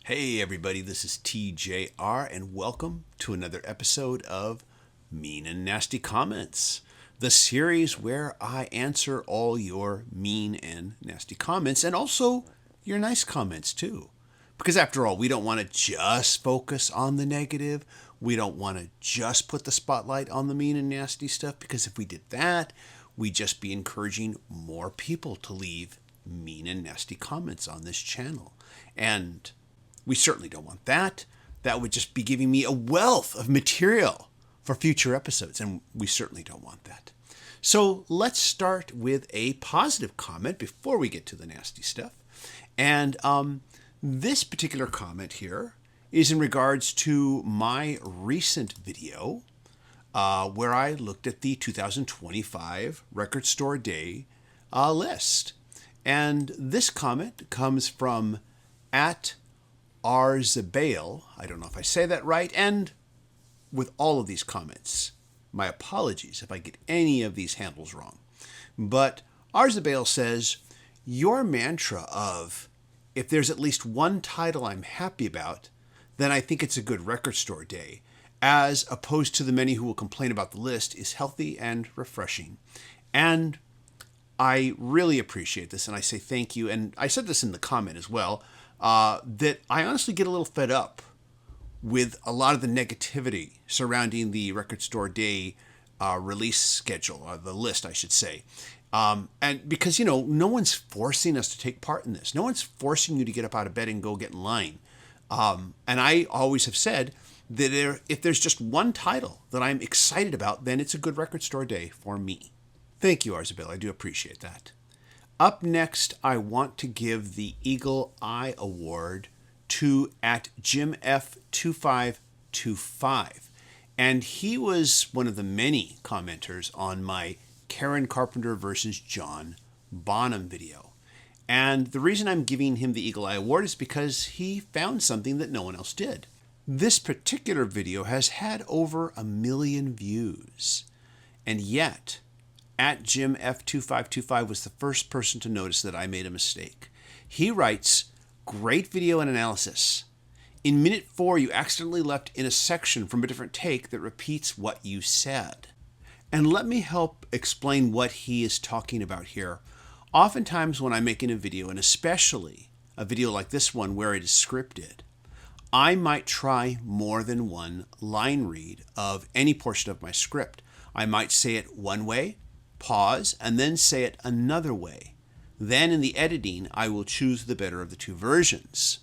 Hey everybody, this is TJR and welcome to another episode of Mean and Nasty Comments, the series where I answer all your mean and nasty comments and also your nice comments too. Because after all, we don't want to just focus on the negative. We don't want to just put the spotlight on the mean and nasty stuff, because if we did that, we'd just be encouraging more people to leave mean and nasty comments on this channel. And we certainly don't want that. That would just be giving me a wealth of material for future episodes, and we certainly don't want that. So let's start with a positive comment before we get to the nasty stuff. And this particular comment here is in regards to my recent video where I looked at the 2025 Record Store Day list. And this comment comes from @RSD. I don't know if I say that right. And with all of these comments, my apologies if I get any of these handles wrong. But RSD says, your mantra of, if there's at least one title I'm happy about, then I think it's a good record store day, as opposed to the many who will complain about the list, is healthy and refreshing. And I really appreciate this, and I say thank you. And I said this in the comment as well, that I honestly get a little fed up with a lot of the negativity surrounding the Record Store Day release schedule, or the list, I should say. And because, no one's forcing us to take part in this. No one's forcing you to get up out of bed and go get in line. And I always have said that if there's just one title that I'm excited about, then it's a good Record Store Day for me. Thank you, Arzabel. I do appreciate that. Up next, I want to give the Eagle Eye Award to @JimF2525. And he was one of the many commenters on my Karen Carpenter versus John Bonham video. And the reason I'm giving him the Eagle Eye Award is because he found something that no one else did. This particular video has had over 1 million views. And yet, @JimF2525 was the first person to notice that I made a mistake. He writes, great video and analysis. In minute 4, you accidentally left in a section from a different take that repeats what you said. And let me help explain what he is talking about here. Oftentimes when I'm making a video, and especially a video like this one where it is scripted, I might try more than one line read of any portion of my script. I might say it one way, pause, and then say it another way. Then in the editing, I will choose the better of the two versions.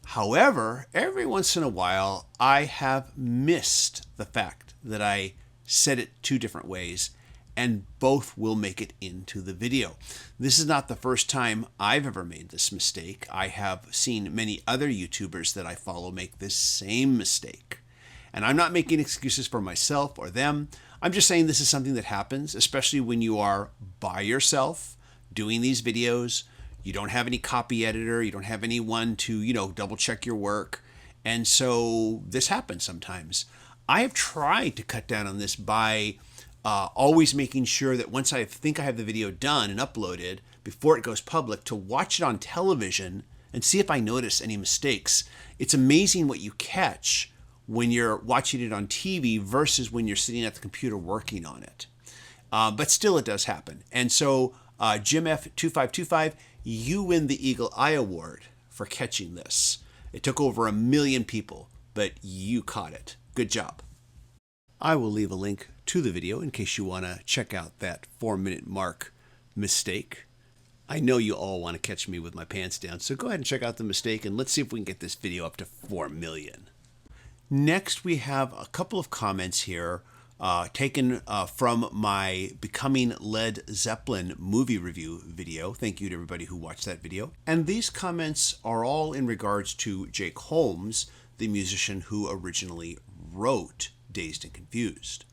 However, every once in a while, I have missed the fact that I said it two different ways, and both will make it into the video. This is not the first time I've ever made this mistake. I have seen many other YouTubers that I follow make this same mistake. And I'm not making excuses for myself or them. I'm just saying this is something that happens, especially when you are by yourself doing these videos. You don't have any copy editor. You don't have anyone to, double check your work. And so this happens sometimes. I have tried to cut down on this by always making sure that once I think I have the video done and uploaded, before it goes public, to watch it on television and see if I notice any mistakes. It's amazing what you catch when you're watching it on TV versus when you're sitting at the computer working on it. But still, it does happen. And so, JimF2525, you win the Eagle Eye Award for catching this. It took over 1 million people, but you caught it. Good job. I will leave a link to the video in case you want to check out that 4-minute mark mistake. I know you all want to catch me with my pants down, so go ahead and check out the mistake, and let's see if we can get this video up to 4 million. Next, we have a couple of comments here taken from my Becoming Led Zeppelin movie review video. Thank you to everybody who watched that video. And these comments are all in regards to Jake Holmes, the musician who originally wrote Dazed and Confused.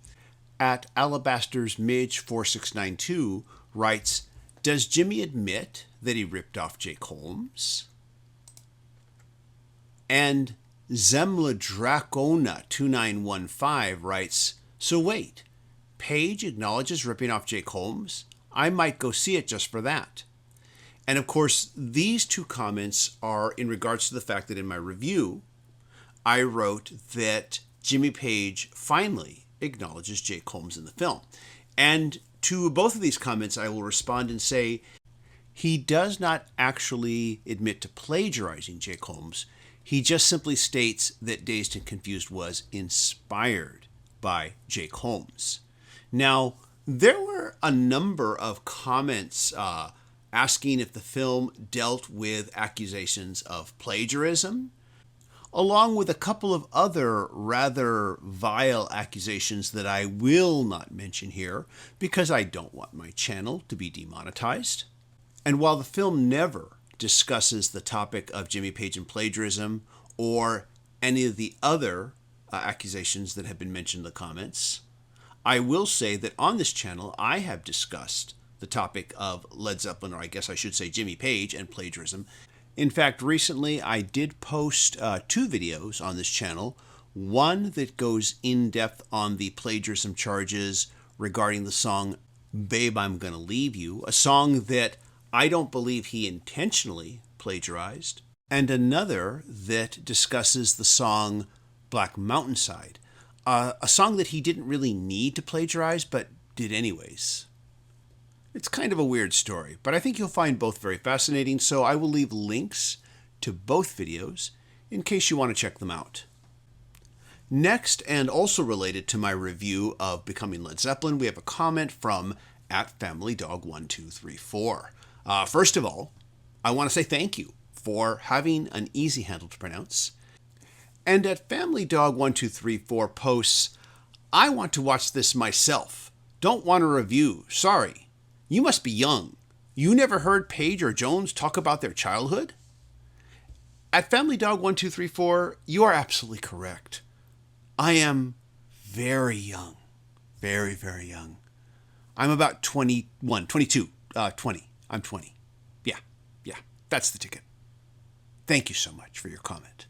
@AlabastersMidge4692 writes, does Jimmy admit that he ripped off Jake Holmes? And Zemla Dracona 2915 writes, so wait, Paige acknowledges ripping off Jake Holmes? I might go see it just for that. And of course, these two comments are in regards to the fact that in my review, I wrote that Jimmy Page finally acknowledges Jake Holmes in the film. And to both of these comments, I will respond and say he does not actually admit to plagiarizing Jake Holmes. He just simply states that Dazed and Confused was inspired by Jake Holmes. Now, there were a number of comments asking if the film dealt with accusations of plagiarism, along with a couple of other rather vile accusations that I will not mention here because I don't want my channel to be demonetized. And while the film never discusses the topic of Jimmy Page and plagiarism or any of the other accusations that have been mentioned in the comments, I will say that on this channel I have discussed the topic of Led Zeppelin, or I guess I should say Jimmy Page and plagiarism. In fact, recently I did post 2 videos on this channel, one that goes in depth on the plagiarism charges regarding the song Babe, I'm Gonna Leave You, a song that I don't believe he intentionally plagiarized, and another that discusses the song Black Mountainside, a song that he didn't really need to plagiarize, but did anyways. It's kind of a weird story, but I think you'll find both very fascinating, so I will leave links to both videos in case you want to check them out. Next, and also related to my review of Becoming Led Zeppelin, we have a comment from @FamilyDog1234. First of all, I want to say thank you for having an easy handle to pronounce. And @FamilyDog1234 posts, I want to watch this myself. Don't want a review. Sorry. You must be young. You never heard Page or Jones talk about their childhood? @FamilyDog1234, you are absolutely correct. I am very young. Very, very young. I'm about 21, 22, 20. I'm 20. Yeah, that's the ticket. Thank you so much for your comment.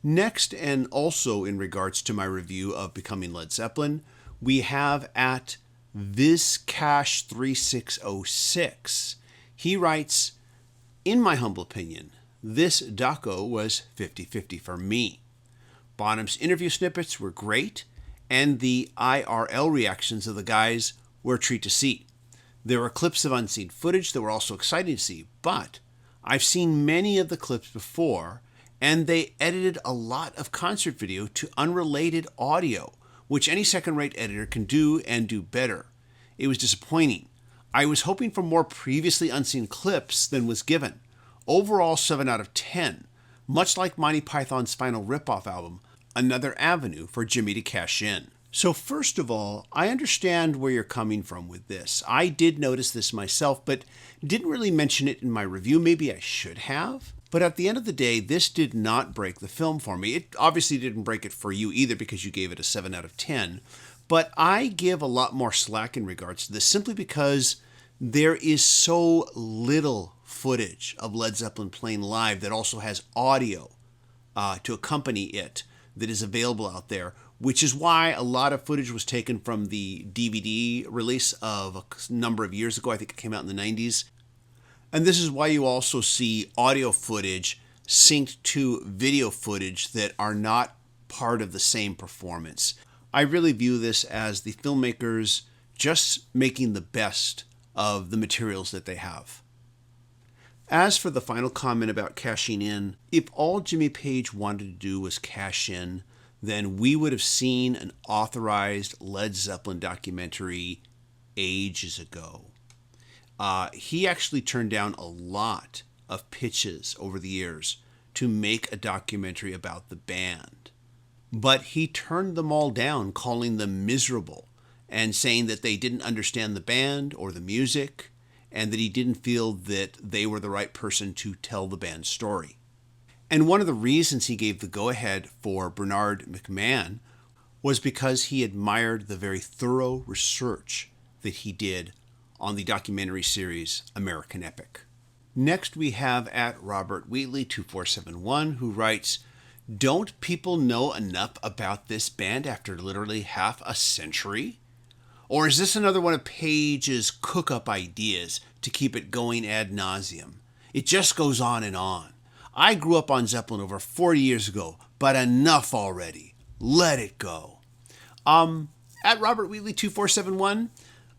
Next, and also in regards to my review of Becoming Led Zeppelin, we have @VizCash3606. He writes, in my humble opinion, this doco was 50-50 for me. Bonham's interview snippets were great, and the IRL reactions of the guys were a treat to see. There were clips of unseen footage that were also exciting to see, but I've seen many of the clips before, and they edited a lot of concert video to unrelated audio, which any second-rate editor can do and do better. It was disappointing. I was hoping for more previously unseen clips than was given. Overall, 7 out of 10. Much like Monty Python's final ripoff album, another avenue for Jimmy to cash in. So first of all, I understand where you're coming from with this. I did notice this myself, but didn't really mention it in my review. Maybe I should have. But at the end of the day, this did not break the film for me. It obviously didn't break it for you either because you gave it a 7 out of 10. But I give a lot more slack in regards to this simply because there is so little footage of Led Zeppelin playing live that also has audio to accompany it that is available out there, which is why a lot of footage was taken from the DVD release of a number of years ago. I think it came out in the 90s. And this is why you also see audio footage synced to video footage that are not part of the same performance. I really view this as the filmmakers just making the best of the materials that they have. As for the final comment about cashing in, if all Jimmy Page wanted to do was cash in, then we would have seen an authorized Led Zeppelin documentary ages ago. He actually turned down a lot of pitches over the years to make a documentary about the band. But he turned them all down, calling them miserable and saying that they didn't understand the band or the music and that he didn't feel that they were the right person to tell the band's story. And one of the reasons he gave the go-ahead for Bernard McMahon was because he admired the very thorough research that he did on the documentary series American Epic. Next we have @Robert Wheatley 2471 who writes, don't people know enough about this band after literally half a century? Or is this another one of Page's cook-up ideas to keep it going ad nauseum? It just goes on and on. I grew up on Zeppelin over 40 years ago, but enough already. Let it go. At Robert Wheatley 2471,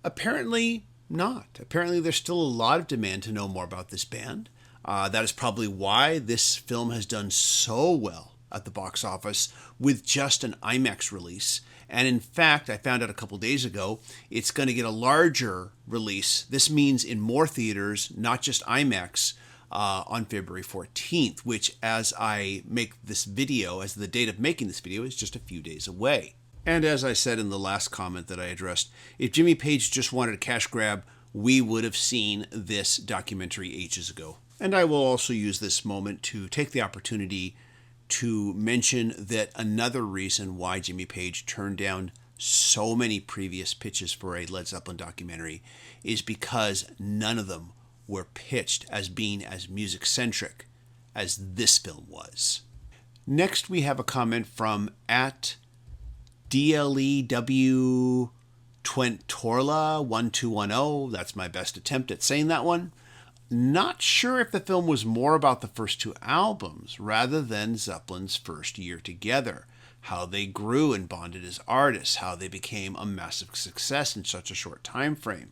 apparently not. Apparently there's still a lot of demand to know more about this band. That is probably why this film has done so well at the box office with just an IMAX release. And in fact, I found out a couple days ago, it's going to get a larger release. This means in more theaters, not just IMAX, on February 14th, which as I make this video, as the date of making this video, is just a few days away. And as I said in the last comment that I addressed, if Jimmy Page just wanted a cash grab, we would have seen this documentary ages ago. And I will also use this moment to take the opportunity to mention that another reason why Jimmy Page turned down so many previous pitches for a Led Zeppelin documentary is because none of them were pitched as being as music-centric as this film was. Next, we have a comment from at DLEW Twentorla1210. That's my best attempt at saying that one. Not sure if the film was more about the first two albums rather than Zeppelin's first year together, how they grew and bonded as artists, how they became a massive success in such a short time frame.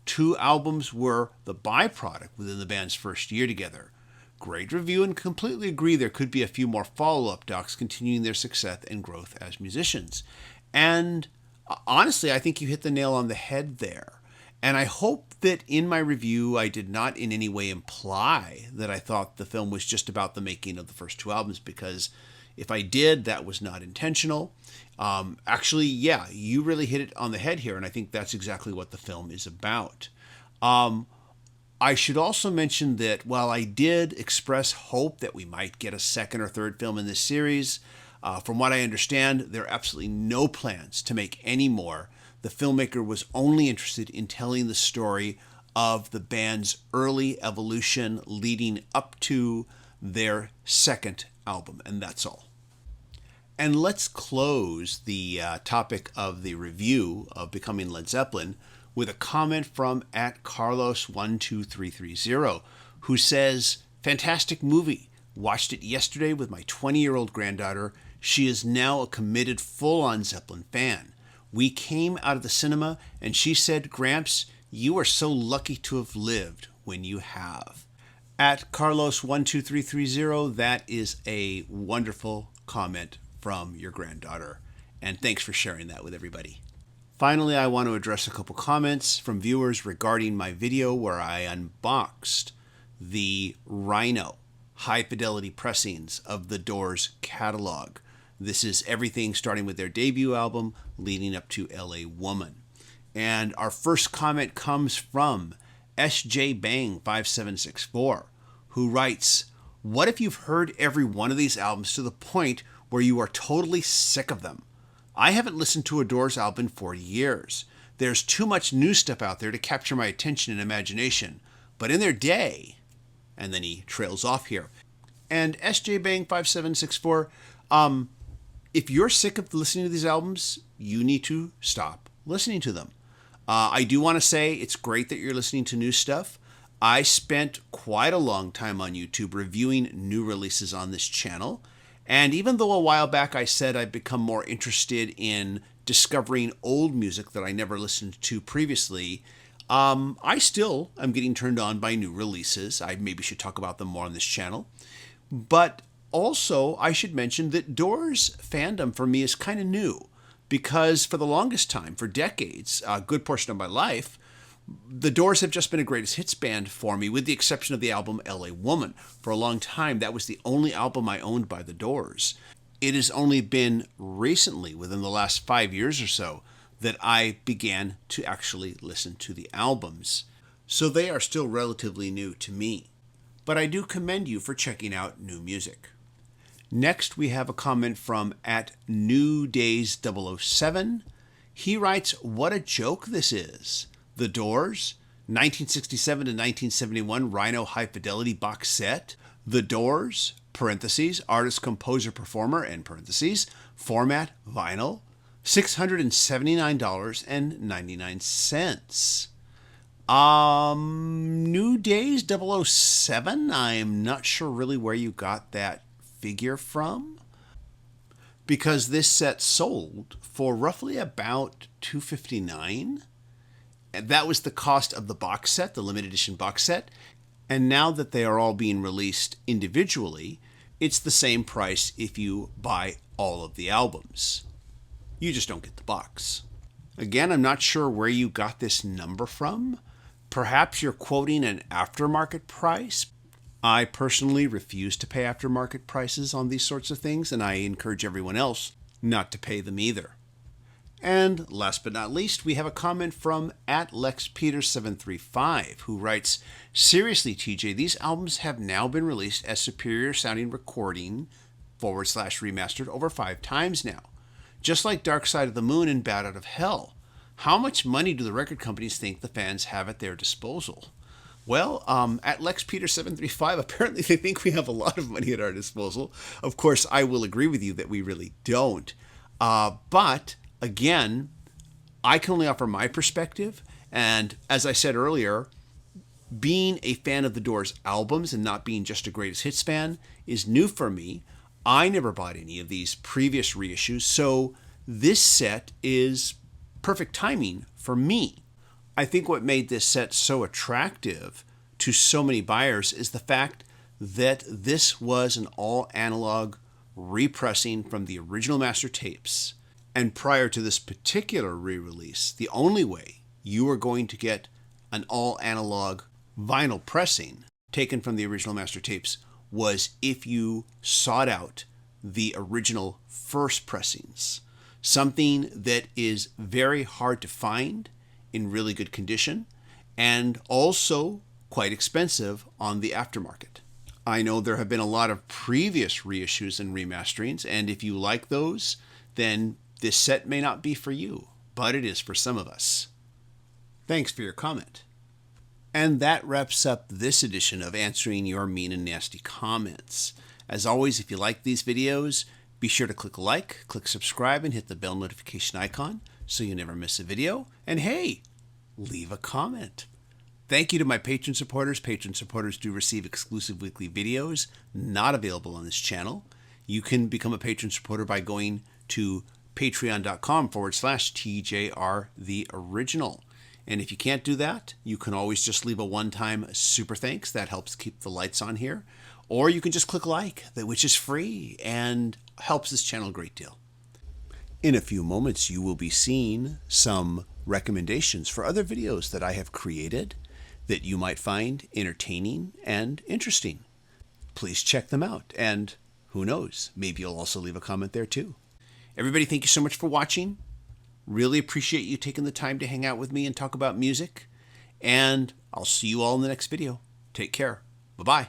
2 albums were the byproduct within the band's first year together. Great review, and completely agree there could be a few more follow-up docs continuing their success and growth as musicians. And honestly, I think you hit the nail on the head there. And I hope that in my review, I did not in any way imply that I thought the film was just about the making of the first 2 albums, because if I did, that was not intentional. Actually, yeah, you really hit it on the head here, and I think that's exactly what the film is about. I should also mention that while I did express hope that we might get a second or third film in this series, from what I understand, there are absolutely no plans to make any more. The filmmaker was only interested in telling the story of the band's early evolution leading up to their second album, and that's all. And let's close the topic of the review of Becoming Led Zeppelin with a comment from at Carlos12330, who says, "Fantastic movie. Watched it yesterday with my 20-year-old granddaughter. She is now a committed full-on Zeppelin fan. We came out of the cinema and she said, 'Gramps, you are so lucky to have lived when you have.'" At Carlos12330, that is a wonderful comment from your granddaughter. And thanks for sharing that with everybody. Finally, I want to address a couple comments from viewers regarding my video where I unboxed the Rhino high-fidelity pressings of the Doors catalog. This is everything starting with their debut album leading up to LA Woman. And our first comment comes from SJ Bang 5764, who writes, "What if you've heard every one of these albums to the point where you are totally sick of them? I haven't listened to a Doors album in 40 years. There's too much new stuff out there to capture my attention and imagination. But in their day," and then he trails off here. And SJ Bang 5764, if you're sick of listening to these albums, you need to stop listening to them. I do want to say it's great that you're listening to new stuff. I spent quite a long time on YouTube reviewing new releases on this channel. And even though a while back I said I'd become more interested in discovering old music that I never listened to previously, I still am getting turned on by new releases. I maybe should talk about them more on this channel. But also, I should mention that Doors fandom for me is kind of new, because for the longest time, for decades, a good portion of my life, the Doors have just been a greatest hits band for me, with the exception of the album LA Woman. For a long time, that was the only album I owned by the Doors. It has only been recently, within the last 5 years or so, that I began to actually listen to the albums. So they are still relatively new to me. But I do commend you for checking out new music. Next, we have a comment from at NewDays007. He writes, "What a joke this is. The Doors, 1967 to 1971 Rhino High Fidelity box set. The Doors, parentheses, artist, composer, performer, end parentheses, format, vinyl. $679.99. New Days 007. I'm not sure really where you got that figure from, because this set sold for roughly about $259. And that was the cost of the box set, the limited edition box set. And now that they are all being released individually, it's the same price if you buy all of the albums. You just don't get the box. Again, I'm not sure where you got this number from. Perhaps you're quoting an aftermarket price. I personally refuse to pay aftermarket prices on these sorts of things, and I encourage everyone else not to pay them either. And last but not least, we have a comment from @LexPeter735, who writes, "Seriously, TJ, these albums have now been released as superior sounding recording / remastered over 5 times now. Just like Dark Side of the Moon and Bat Out of Hell. How much money do the record companies think the fans have at their disposal?" Well, @LexPeter735, apparently they think we have a lot of money at our disposal. Of course, I will agree with you that we really don't. But again, I can only offer my perspective. And as I said earlier, being a fan of the Doors albums and not being just a greatest hits fan is new for me. I never bought any of these previous reissues, so this set is perfect timing for me. I think what made this set so attractive to so many buyers is the fact that this was an all-analog repressing from the original master tapes. And prior to this particular re-release, the only way you were going to get an all-analog vinyl pressing taken from the original master tapes was if you sought out the original first pressings. Something that is very hard to find in really good condition, and also quite expensive on the aftermarket. I know there have been a lot of previous reissues and remasterings, and if you like those, then this set may not be for you, but it is for some of us. Thanks for your comment. And that wraps up this edition of Answering Your Mean and Nasty Comments. As always, if you like these videos, be sure to click like, click subscribe, and hit the bell notification icon so you never miss a video. And hey, leave a comment. Thank you to my Patreon supporters. Patreon supporters do receive exclusive weekly videos not available on this channel. You can become a Patreon supporter by going to patreon.com/TJR the original. And if you can't do that, you can always just leave a one-time super thanks. That helps keep the lights on here. Or you can just click like, which is free and helps this channel a great deal. In a few moments, you will be seeing some recommendations for other videos that I have created that you might find entertaining and interesting. Please check them out. And who knows, maybe you'll also leave a comment there too. Everybody, thank you so much for watching. Really appreciate you taking the time to hang out with me and talk about music. And I'll see you all in the next video. Take care. Bye-bye.